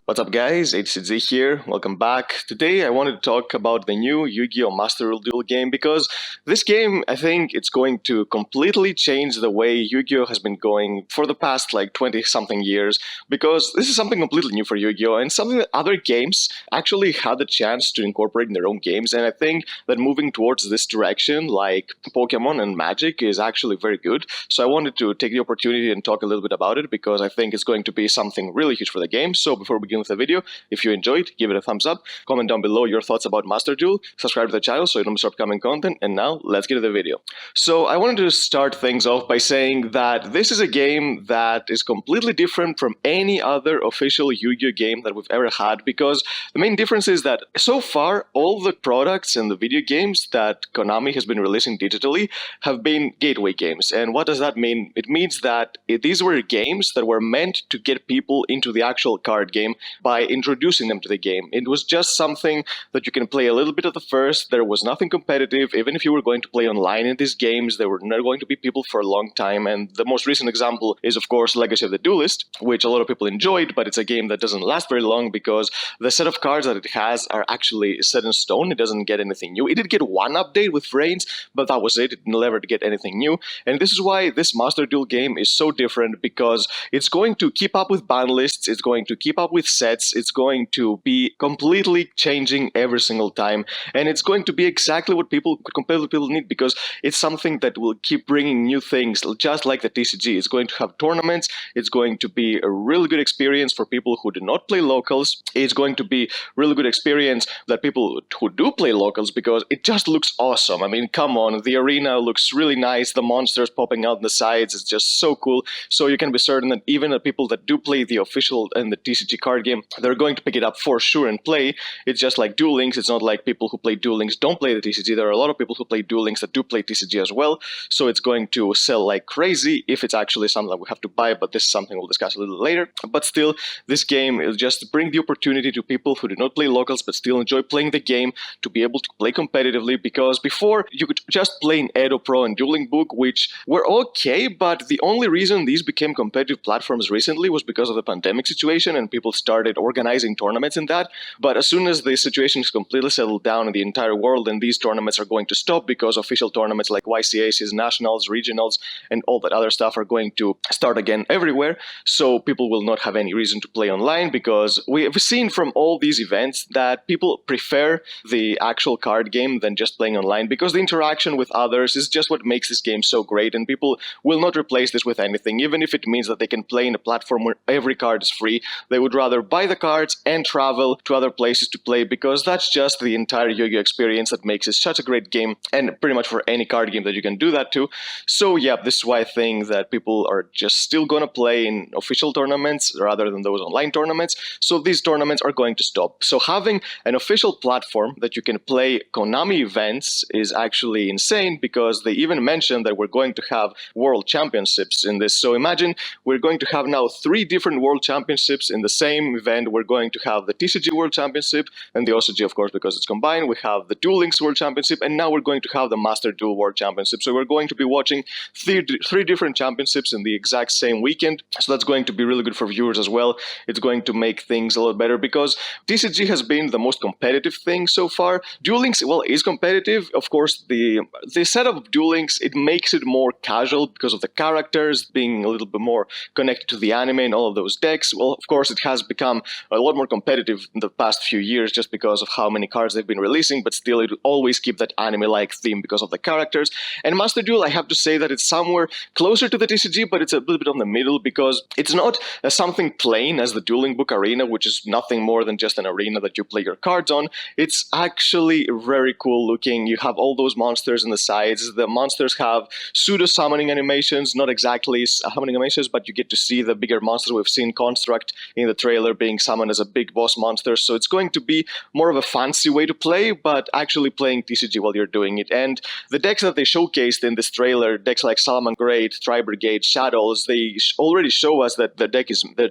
What's up guys, HCZ here, welcome back. Today I wanted to talk about the new Yu-Gi-Oh! Master Duel game because this game, I think it's going to completely change the way Yu-Gi-Oh! Has been going for the past 20 something years, because this is something completely new for Yu-Gi-Oh! And something that other games actually had the chance to incorporate in their own games, and I think that moving towards this direction like Pokemon and Magic is actually very good. So I wanted to take the opportunity and talk a little bit about it because I think it's going to be something really huge for the game. So before we begin with the video, if you enjoyed, give it a thumbs up, comment down below your thoughts about Master Duel, subscribe to the channel so you don't miss upcoming content, and now let's get to the video. So I wanted to start things off by saying that this is a game that is completely different from any other official Yu-Gi-Oh! Game that we've ever had, because the main difference is that so far all the products and the video games that Konami has been releasing digitally have been gateway games. And what does that mean? It means that these were games that were meant to get people into the actual card game by introducing them to the game. It was just something that you can play a little bit at the first. There was nothing competitive. Even if you were going to play online in these games, there were not going to be people for a long time. And the most recent example is, of course, Legacy of the Duelist, which a lot of people enjoyed, but it's a game that doesn't last very long because the set of cards that it has are actually set in stone. It doesn't get anything new. It did get one update with Reigns, but that was it. It never did get anything new. And this is why this Master Duel game is so different, because it's going to keep up with ban lists, it's going to keep up with sets, it's going to be completely changing every single time, and it's going to be exactly what competitive people need, because it's something that will keep bringing new things, just like the TCG. It's going to have tournaments, it's going to be a really good experience for people who do not play locals, it's going to be really good experience that people who do play locals, because it just looks awesome. I mean, come on, the arena looks really nice, the monsters popping out on the sides, it's just so cool. So you can be certain that even the people that do play the official and the TCG card game, they're going to pick it up for sure and play. It's just like Duel Links. It's not like people who play Duel Links don't play the TCG. There are a lot of people who play Duel Links that do play TCG as well. So it's going to sell like crazy if it's actually something that we have to buy, but this is something we'll discuss a little later. But still, this game is just to bring the opportunity to people who do not play locals but still enjoy playing the game to be able to play competitively, because before you could just play in YGOPro and DuelingBook, which were okay, but the only reason these became competitive platforms recently was because of the pandemic situation and people started organizing tournaments in that. But as soon as the situation is completely settled down in the entire world, and these tournaments are going to stop because official tournaments like YCACs, nationals, regionals, and all that other stuff are going to start again everywhere, so people will not have any reason to play online, because we have seen from all these events that people prefer the actual card game than just playing online, because the interaction with others is just what makes this game so great, and people will not replace this with anything. Even if it means that they can play in a platform where every card is free, they would rather buy the cards and travel to other places to play, because that's just the entire Yu-Gi-Oh! Experience that makes it such a great game, and pretty much for any card game that you can do that to. So yeah, this is why I think that people are just still gonna play in official tournaments rather than those online tournaments. So these tournaments are going to stop. So having an official platform that you can play Konami events is actually insane, because they even mentioned that we're going to have world championships in this. So imagine we're going to have now 3 different world championships in the same event. We're going to have the TCG World Championship and the OCG, of course, because it's combined. We have the Duel Links World Championship, and now we're going to have the Master Duel World Championship. So we're going to be watching three different championships in the exact same weekend. So that's going to be really good for viewers as well. It's going to make things a lot better, because TCG has been the most competitive thing so far. Duel Links, well, is competitive. Of course, the setup of Duel Links, it makes it more casual because of the characters being a little bit more connected to the anime and all of those decks. Well, of course, it has become a lot more competitive in the past few years just because of how many cards they've been releasing, but still it will always keep that anime-like theme because of the characters. And Master Duel, I have to say that it's somewhere closer to the TCG, but it's a little bit on the middle, because it's not something plain as the DuelingBook arena, which is nothing more than just an arena that you play your cards on. It's actually very cool looking. You have all those monsters in the sides. The monsters have pseudo-summoning animations, not exactly summoning animations, but you get to see the bigger monsters. We've seen Construct in the trailer being summoned as a big boss monster, so it's going to be more of a fancy way to play, but actually playing TCG while you're doing it. And the decks that they showcased in this trailer, decks like Salaman Great, Tri-Brigade, Shadows, they already show us that the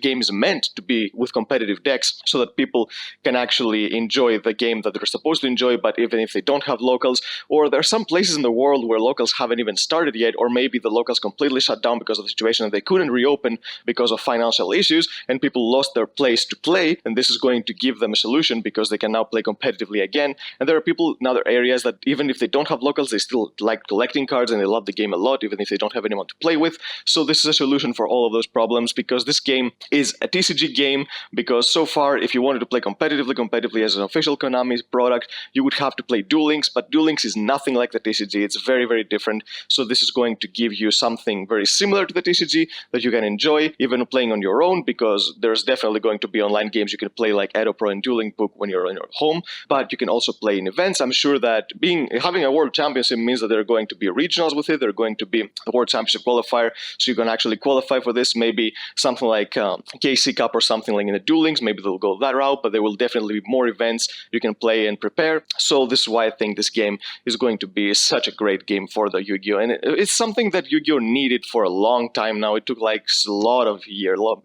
game is meant to be with competitive decks, so that people can actually enjoy the game that they're supposed to enjoy, but even if they don't have locals, or there are some places in the world where locals haven't even started yet, or maybe the locals completely shut down because of the situation and they couldn't reopen because of financial issues, and people lost their place to play, and this is going to give them a solution because they can now play competitively again. And there are people in other areas that even if they don't have locals, they still like collecting cards and they love the game a lot, even if they don't have anyone to play with. So this is a solution for all of those problems, because this game is a TCG game, because so far, if you wanted to play competitively as an official Konami product, you would have to play Duel Links, but Duel Links is nothing like the TCG. It's very, very different. So this is going to give you something very similar to the TCG that you can enjoy, even playing on your own, because there's definitely going to be online games you can play like YGOPro and DuelingBook when you're in your home, but you can also play in events. I'm sure that having a World Championship means that there are going to be regionals with it, there are going to be a World Championship qualifier, so you can actually qualify for this, maybe something like KC Cup or something like in the Duel Links, maybe they'll go that route, but there will definitely be more events you can play and prepare. So this is why I think this game is going to be such a great game for the Yu-Gi-Oh! And it's something that Yu-Gi-Oh! Needed for a long time now. It took like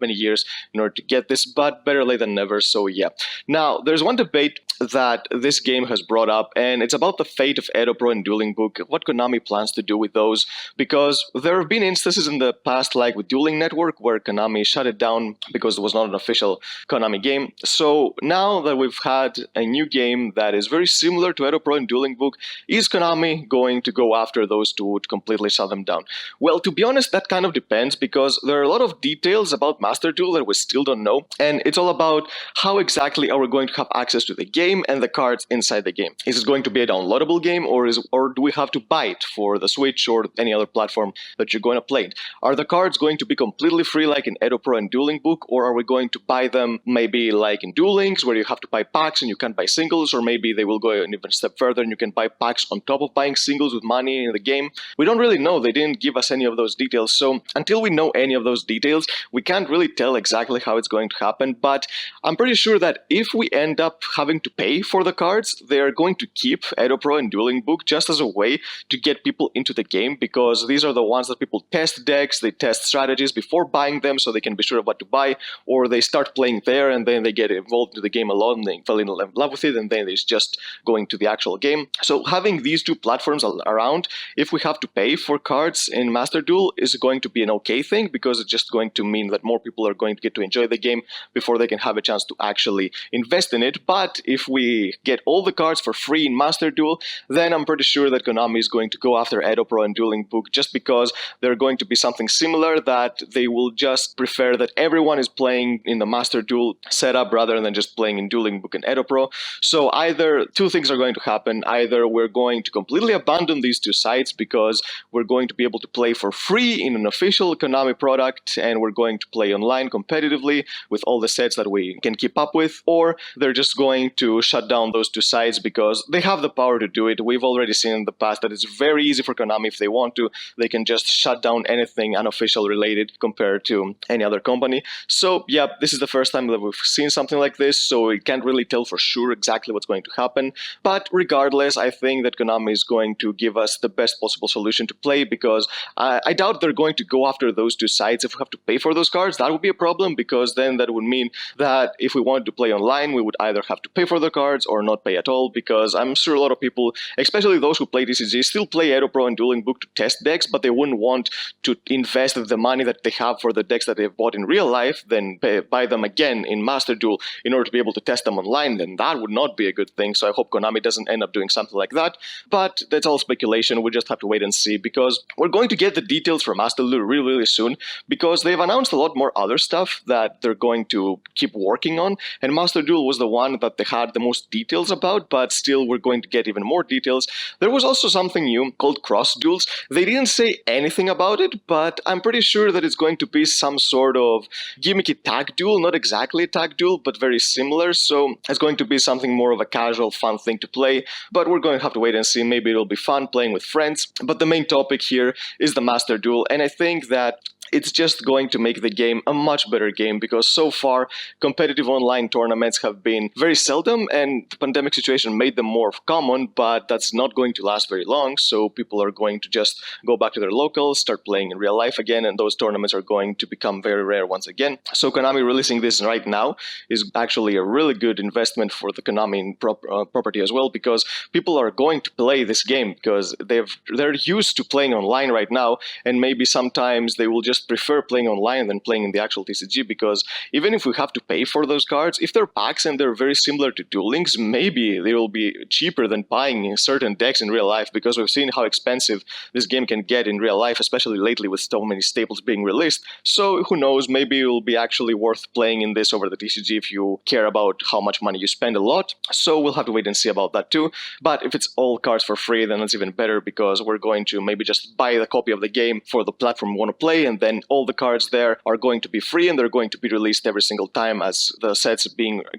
many years in order to get this, but better late than never, so yeah. Now, there's one debate that this game has brought up, and it's about the fate of YGOPro and DuelingBook, what Konami plans to do with those, because there have been instances in the past, like with Dueling Network, where Konami shut it down because it was not an official Konami game. So now that we've had a new game that is very similar to YGOPro and DuelingBook, is Konami going to go after those two to completely shut them down? Well, to be honest, that kind of depends, because there are a lot of details about Master Duel that we still don't know, and it's all about how exactly are we going to have access to the game and the cards inside the game. Is it going to be a downloadable game, or do we have to buy it for the Switch or any other platform that you're going to play it? Are the cards going to be completely free like in YGOPro and DuelingBook, or are we going to buy them maybe like in Duel Links, where you have to buy packs and you can't buy singles, or maybe they will go an even step further and you can buy packs on top of buying singles with money in the game? We don't really know. They didn't give us any of those details, so until we know any of those details, we can't really tell exactly how it's going to happen. But I'm pretty sure that if we end up having to pay for the cards, they are going to keep YGOPro and DuelingBook just as a way to get people into the game, because these are the ones that people test decks, they test strategies before buying them so they can be sure of what to buy, or they start playing there and then they get involved in the game a lot and they fall in love with it and then it's just going to the actual game. So having these two platforms around, if we have to pay for cards in Master Duel, is going to be an okay thing, because it's just going to mean that more people are going to get to enjoy the game before they can have a chance to actually invest in it. But if we get all the cards for free in Master Duel, then I'm pretty sure that Konami is going to go after YGOPro and DuelingBook, just because they're going to be something similar, that they will just prefer that everyone is playing in the Master Duel setup rather than just playing in DuelingBook and YGOPro. So either two things are going to happen. Either we're going to completely abandon these two sites because we're going to be able to play for free in an official Konami product and we're going to play online competitively with all the sets that we can keep up with, or they're just going to shut down those two sites because they have the power to do it. We've already seen in the past that it's very easy for Konami. If they want to, they can just shut down anything unofficial related compared to any other company. So yeah, this is the first time that we've seen something like this, so we can't really tell for sure exactly what's going to happen. But regardless, I think that Konami is going to give us the best possible solution to play, because I doubt they're going to go after those two sites. If we have to pay for those cards, that would be a problem, because then that would mean that if we wanted to play online, we would either have to pay for the cards or not pay at all, because I'm sure a lot of people, especially those who play TCG, still play YGOPro and DuelingBook to test decks, but they wouldn't want to invest the money that they have for the decks that they've bought in real life, then buy them again in Master Duel in order to be able to test them online. Then that would not be a good thing, so I hope Konami doesn't end up doing something like that. But that's all speculation. We just have to wait and see, because we're going to get the details from Master Duel really, really soon, because they've announced a lot more other stuff that they're going to keep working on, and Master Duel was the one that they had the most details about, but still we're going to get even more details. There was also something new called Cross Duels. They didn't say anything about it, but I'm pretty sure that it's going to be some sort of gimmicky tag duel, not exactly a tag duel, but very similar, so it's going to be something more of a casual, fun thing to play, but we're going to have to wait and see. Maybe it'll be fun playing with friends, but the main topic here is the Master Duel, and I think that it's just going to make the game a much better game, because so far competitive online tournaments have been very seldom, and the pandemic situation made them more common, but that's not going to last very long, so people are going to just go back to their locals, start playing in real life again, and those tournaments are going to become very rare once again. So Konami releasing this right now is actually a really good investment for the Konami property as well, because people are going to play this game because they're used to playing online right now, and maybe sometimes they will just just prefer playing online than playing in the actual TCG, because even if we have to pay for those cards, if they're packs and they're very similar to Duel Links, maybe they will be cheaper than buying certain decks in real life, because we've seen how expensive this game can get in real life, especially lately with so many staples being released. So who knows, maybe it will be actually worth playing in this over the TCG if you care about how much money you spend a lot. So we'll have to wait and see about that too. But if it's all cards for free, then that's even better, because we're going to maybe just buy the copy of the game for the platform we want to play, and then all the cards there are going to be free, and they're going to be released every single time as the sets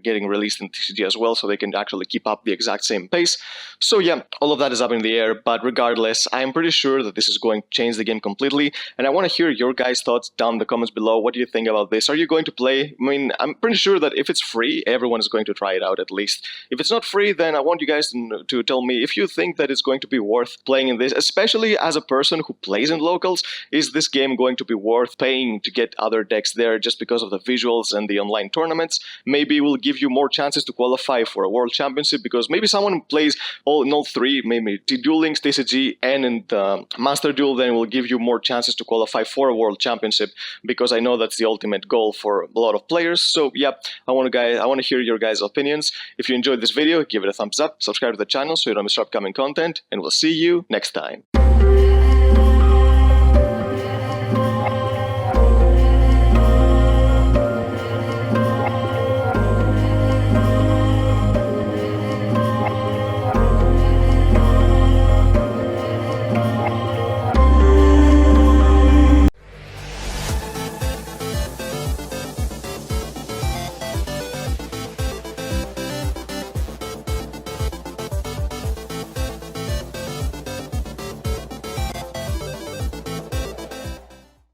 getting released in TCG as well, so they can actually keep up the exact same pace. So yeah, all of that is up in the air, but regardless, I am pretty sure that this is going to change the game completely, and I want to hear your guys' thoughts down in the comments below. What do you think about this? Are you going to play? I mean, I'm pretty sure that if it's free, everyone is going to try it out at least. If it's not free, then I want you guys to tell me if you think that it's going to be worth playing in this, especially as a person who plays in locals. Is this game going to be worth paying to get other decks there just because of the visuals and the online tournaments? Maybe it will give you more chances to qualify for a World Championship, because maybe someone plays in all three, maybe Duel Links, TCG, and in the Master Duel, then will give you more chances to qualify for a World Championship, because I know that's the ultimate goal for a lot of players. So yeah, I want to hear your guys' opinions. If you enjoyed this video, give it a thumbs up, subscribe to the channel so you don't miss upcoming content, and we'll see you next time.